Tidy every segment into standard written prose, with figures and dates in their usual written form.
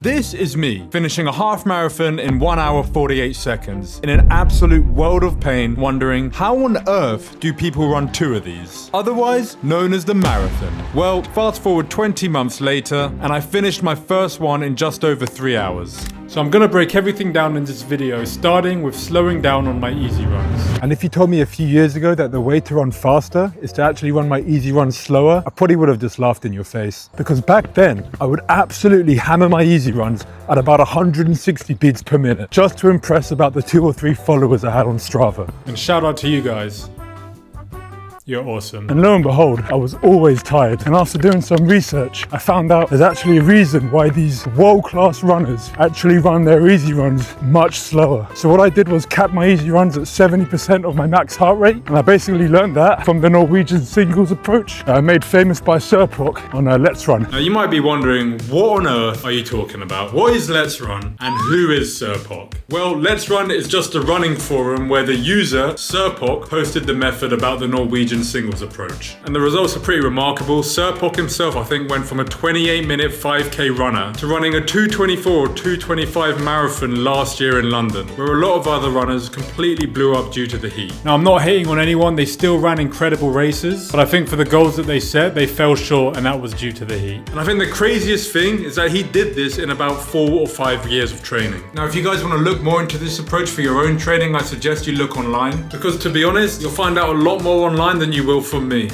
This is me, finishing a half marathon in 1 hour 48 seconds, in an absolute world of pain, wondering how on earth do people run 2 of these, otherwise known as the marathon. Well, fast forward 20 months later, and I finished my first one in just over 3 hours. So I'm gonna break everything down in this video, starting with slowing down on my easy runs. And if you told me a few years ago that the way to run faster is to actually run my easy runs slower, I probably would have just laughed in your face. Because back then, I would absolutely hammer my easy runs at about 160 beats per minute, just to impress about the 2 or 3 followers I had on Strava. And shout out to you guys. You're awesome. And lo and behold, I was always tired. And after doing some research, I found out there's actually a reason why these world-class runners actually run their easy runs much slower. So what I did was cap my easy runs at 70% of my max heart rate. And I basically learned that from the Norwegian singles approach, made famous by Serpok on Let's Run. Now you might be wondering, what on earth are you talking about? What is Let's Run and who is Serpok? Well, Let's Run is just a running forum where the user, Serpok, posted the method about the Norwegian singles approach. And the results are pretty remarkable. Serpok himself, I think, went from a 28-minute 5k runner to running a 2:24 or 2:25 marathon last year in London, where a lot of other runners completely blew up due to the heat. Now, I'm not hating on anyone, they still ran incredible races, but I think for the goals that they set, they fell short, and that was due to the heat. And I think the craziest thing is that he did this in about 4 or 5 years of training. Now, if you guys want to look more into this approach for your own training, I suggest you look online, because to be honest, you'll find out a lot more online than you will from me.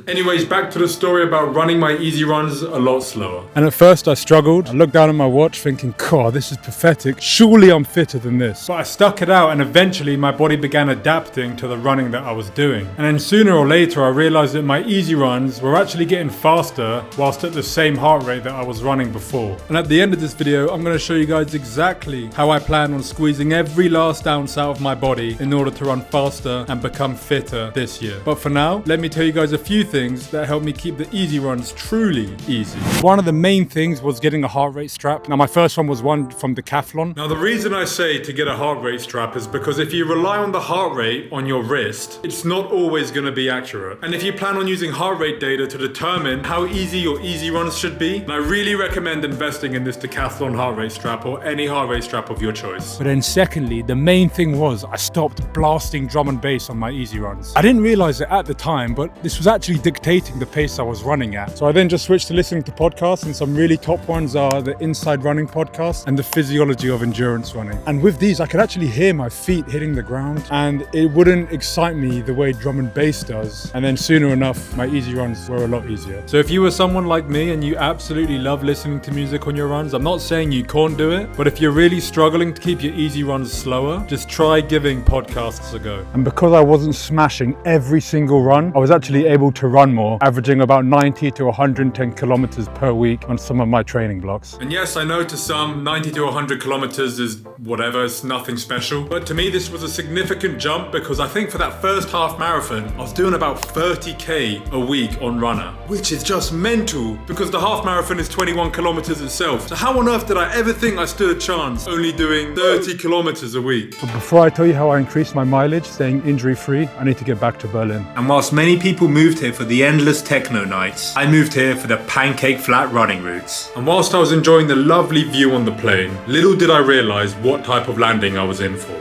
Anyways, back to the story about running my easy runs a lot slower. And at first I struggled. I looked down at my watch thinking, God, this is pathetic. Surely I'm fitter than this. But I stuck it out, and eventually my body began adapting to the running that I was doing. And then sooner or later I realized that my easy runs were actually getting faster whilst at the same heart rate that I was running before. And at the end of this video, I'm going to show you guys exactly how I plan on squeezing every last ounce out of my body in order to run faster and become fitter this year. But for now, let me tell you guys a few things that help me keep the easy runs truly easy. One of the main things was getting a heart rate strap. Now, my first one was one from Decathlon. Now, the reason I say to get a heart rate strap is because if you rely on the heart rate on your wrist, it's not always going to be accurate. And if you plan on using heart rate data to determine how easy your easy runs should be, then I really recommend investing in this Decathlon heart rate strap or any heart rate strap of your choice. But then secondly, the main thing was I stopped blasting drum and bass on my easy runs. I didn't realize it at the time, but this was actually dictating the pace I was running at. So I then just switched to listening to podcasts, and some really top ones are the Inside Running podcast and the Physiology of Endurance Running. And with these, I could actually hear my feet hitting the ground, and it wouldn't excite me the way drum and bass does. And then sooner enough, my easy runs were a lot easier. So if you were someone like me and you absolutely love listening to music on your runs, I'm not saying you can't do it, but if you're really struggling to keep your easy runs slower, just try giving podcasts a go. And because I wasn't smashing every single run, I was actually able to run more, averaging about 90 to 110 kilometers per week on some of my training blocks. And yes, I know to some 90 to 100 kilometers is whatever, it's nothing special. But to me, this was a significant jump because I think for that first half marathon, I was doing about 30k a week on runner, which is just mental because the half marathon is 21 kilometers itself. So how on earth did I ever think I stood a chance only doing 30 kilometers a week? But before I tell you how I increased my mileage staying injury free, I need to get back to Berlin. And whilst many people moved here for the endless techno nights, I moved here for the pancake flat running routes. And whilst I was enjoying the lovely view on the plane, little did I realise what type of landing I was in for.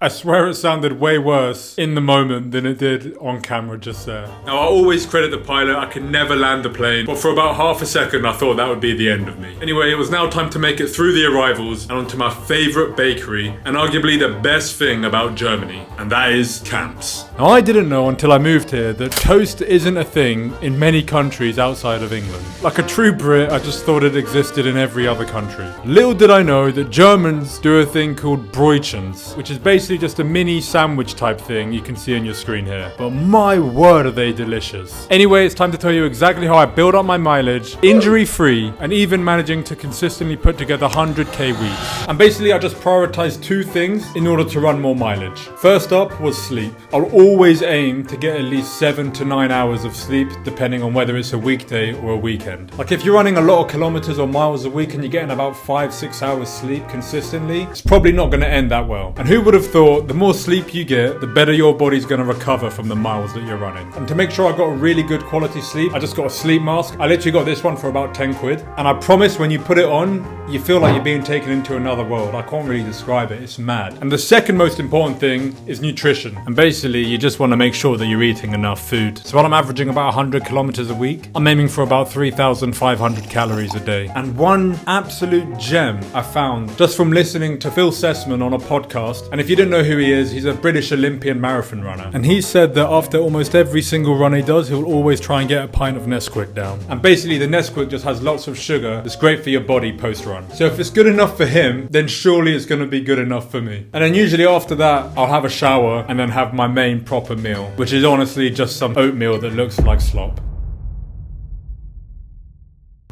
I swear it sounded way worse in the moment than it did on camera just there. Now, I always credit the pilot, I could never land the plane, but for about half a second I thought that would be the end of me. Anyway, it was now time to make it through the arrivals and onto my favourite bakery, and arguably the best thing about Germany, and that is camps. Now, I didn't know until I moved here that toast isn't a thing in many countries outside of England. Like a true Brit, I just thought it existed in every other country. Little did I know that Germans do a thing called Brötchens, which is basically just a mini sandwich type thing you can see on your screen here. But my word, are they delicious. Anyway, it's time to tell you exactly how I built up my mileage, injury free, and even managing to consistently put together 100k weeks. And basically I just prioritized 2 things in order to run more mileage. First up was sleep. I'll always aim to get at least 7 to 9 hours of sleep depending on whether it's a weekday or a weekend. Like if you're running a lot of kilometers or miles a week and you're getting about 5-6 hours sleep consistently, it's probably not going to end that well. And who would have thought thought the more sleep you get, the better your body's going to recover from the miles that you're running. And to make sure I got a really good quality sleep, I just got a sleep mask. I literally got this one for about 10 quid. And I promise when you put it on, you feel like you're being taken into another world. I can't really describe it. It's mad. And the second most important thing is nutrition. And basically, you just want to make sure that you're eating enough food. So while I'm averaging about 100 kilometers a week, I'm aiming for about 3,500 calories a day. And one absolute gem I found just from listening to Phil Sessman on a podcast. And if you didn't know who he is, he's a British Olympian marathon runner. And he said that after almost every single run he does, he'll always try and get a pint of Nesquik down. And basically the Nesquik just has lots of sugar that's great for your body post-run. So if it's good enough for him, then surely it's going to be good enough for me. And then usually after that, I'll have a shower and then have my main proper meal, which is honestly just some oatmeal that looks like slop.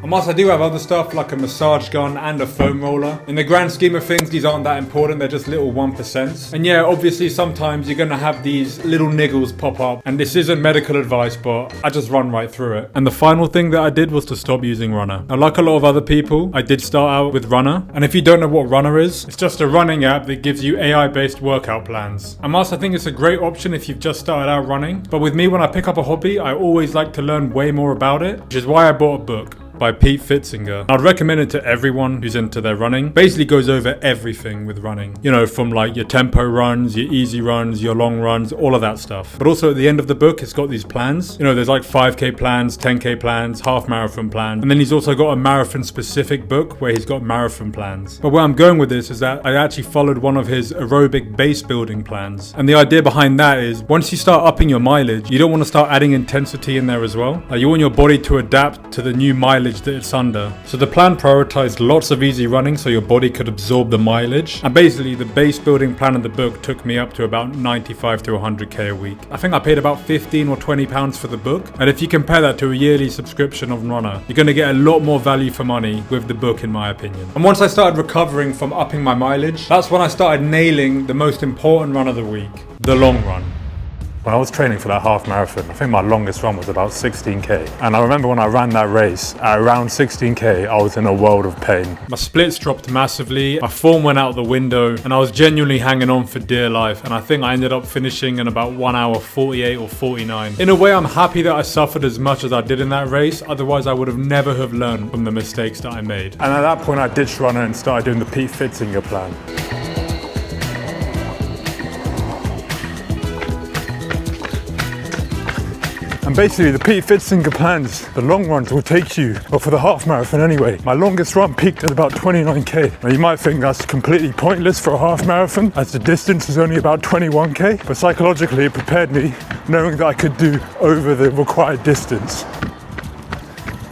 And whilst I do have other stuff like a massage gun and a foam roller, in the grand scheme of things, these aren't that important. They're just little 1%. And yeah, obviously sometimes you're going to have these little niggles pop up. And this isn't medical advice, but I just run right through it. And the final thing that I did was to stop using Runner. Now, like a lot of other people, I did start out with Runner. And if you don't know what Runner is, it's just a running app that gives you AI-based workout plans. And whilst I think it's a great option if you've just started out running, but with me, when I pick up a hobby, I always like to learn way more about it, which is why I bought a book by Pete Fitzinger. I'd recommend it to everyone who's into their running. Basically goes over everything with running. You know, from like your tempo runs, your easy runs, your long runs, all of that stuff. But also at the end of the book, it's got these plans. You know, there's like 5K plans, 10K plans, half marathon plans. And then he's also got a marathon specific book where he's got marathon plans. But where I'm going with this is that I actually followed one of his aerobic base building plans. And the idea behind that is once you start upping your mileage, you don't want to start adding intensity in there as well. Like you want your body to adapt to the new mileage that it's under. So the plan prioritized lots of easy running so your body could absorb the mileage. And basically the base building plan in the book took me up to about 95 to 100k a week. I think I paid about 15 or 20 pounds for the book. And if you compare that to a yearly subscription of Runner, you're going to get a lot more value for money with the book in my opinion. And once I started recovering from upping my mileage, that's when I started nailing the most important run of the week, the long run. When I was training for that half marathon, I think my longest run was about 16k. And I remember when I ran that race, at around 16k, I was in a world of pain. My splits dropped massively, my form went out the window, and I was genuinely hanging on for dear life. And I think I ended up finishing in about 1 hour 48 or 49. In a way, I'm happy that I suffered as much as I did in that race, otherwise I would have never have learned from the mistakes that I made. And at that point, I ditched Runner and started doing the Pete Fitzinger plan. And basically the Pete Fitzinger plans, the long runs will take you, well for the half marathon anyway. My longest run peaked at about 29k. Now you might think that's completely pointless for a half marathon as the distance is only about 21k, but psychologically it prepared me knowing that I could do over the required distance.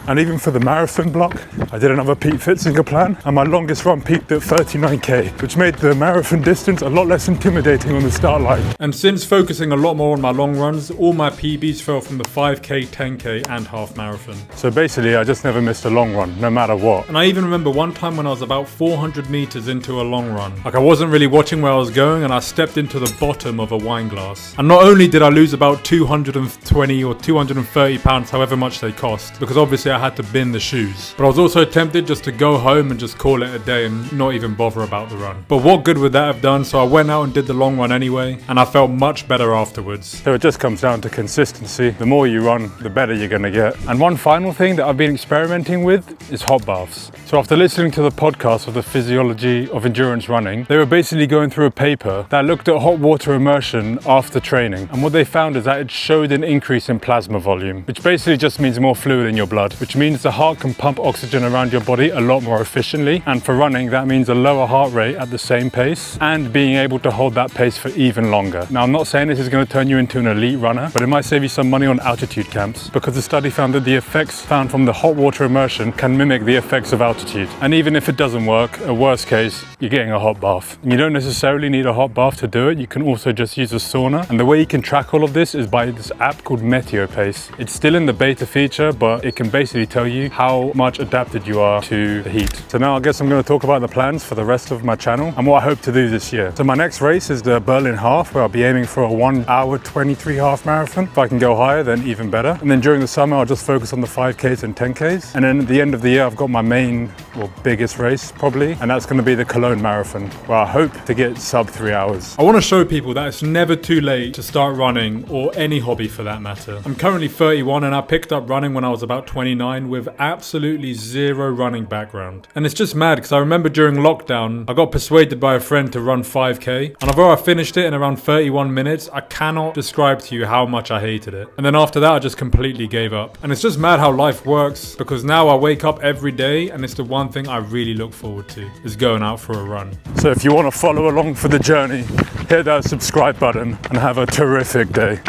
And even for the marathon block, I did another Pete Fitzinger plan, and my longest run peaked at 39k, which made the marathon distance a lot less intimidating on the start line. And since focusing a lot more on my long runs, all my PBs fell from the 5k, 10k and half marathon. So basically I just never missed a long run, no matter what. And I even remember one time when I was about 400 meters into a long run. Like I wasn't really watching where I was going and I stepped into the bottom of a wine glass. And not only did I lose about 220 or 230 pounds, however much they cost, because obviously I had to bin the shoes. But I was also tempted just to go home and just call it a day and not even bother about the run. But what good would that have done? So I went out and did the long run anyway, and I felt much better afterwards. So it just comes down to consistency. The more you run, the better you're gonna get. And one final thing that I've been experimenting with is hot baths. So after listening to the podcast of the physiology of endurance running, they were basically going through a paper that looked at hot water immersion after training. And what they found is that it showed an increase in plasma volume, which basically just means more fluid in your blood, which means the heart can pump oxygen around your body a lot more efficiently. And for running, that means a lower heart rate at the same pace and being able to hold that pace for even longer. Now, I'm not saying this is going to turn you into an elite runner, but it might save you some money on altitude camps because the study found that the effects found from the hot water immersion can mimic the effects of altitude. And even if it doesn't work, at worst case, you're getting a hot bath. And you don't necessarily need a hot bath to do it. You can also just use a sauna. And the way you can track all of this is by this app called MeteoPace. It's still in the beta feature, but it can basically tell you how much adapted you are to the heat. So now I guess I'm going to talk about the plans for the rest of my channel and what I hope to do this year. So my next race is the Berlin half, where I'll be aiming for a 1 hour 23 half marathon. If I can go higher, then even better. And then during the summer, I'll just focus on the 5Ks and 10Ks. And then at the end of the year, I've got my main or biggest race probably, and that's going to be the Cologne Marathon, where I hope to get sub 3 hours. I want to show people that it's never too late to start running, or any hobby for that matter. I'm currently 31 and I picked up running when I was about 29 with absolutely zero running background. And it's just mad because I remember during lockdown, I got persuaded by a friend to run 5k, and although I finished it in around 31 minutes, I cannot describe to you how much I hated it. And then after that, I just completely gave up. And it's just mad how life works, because now I wake up every day and it's the one thing I really look forward to, is going out for a run. So if you want to follow along for the journey, hit that subscribe button and have a terrific day.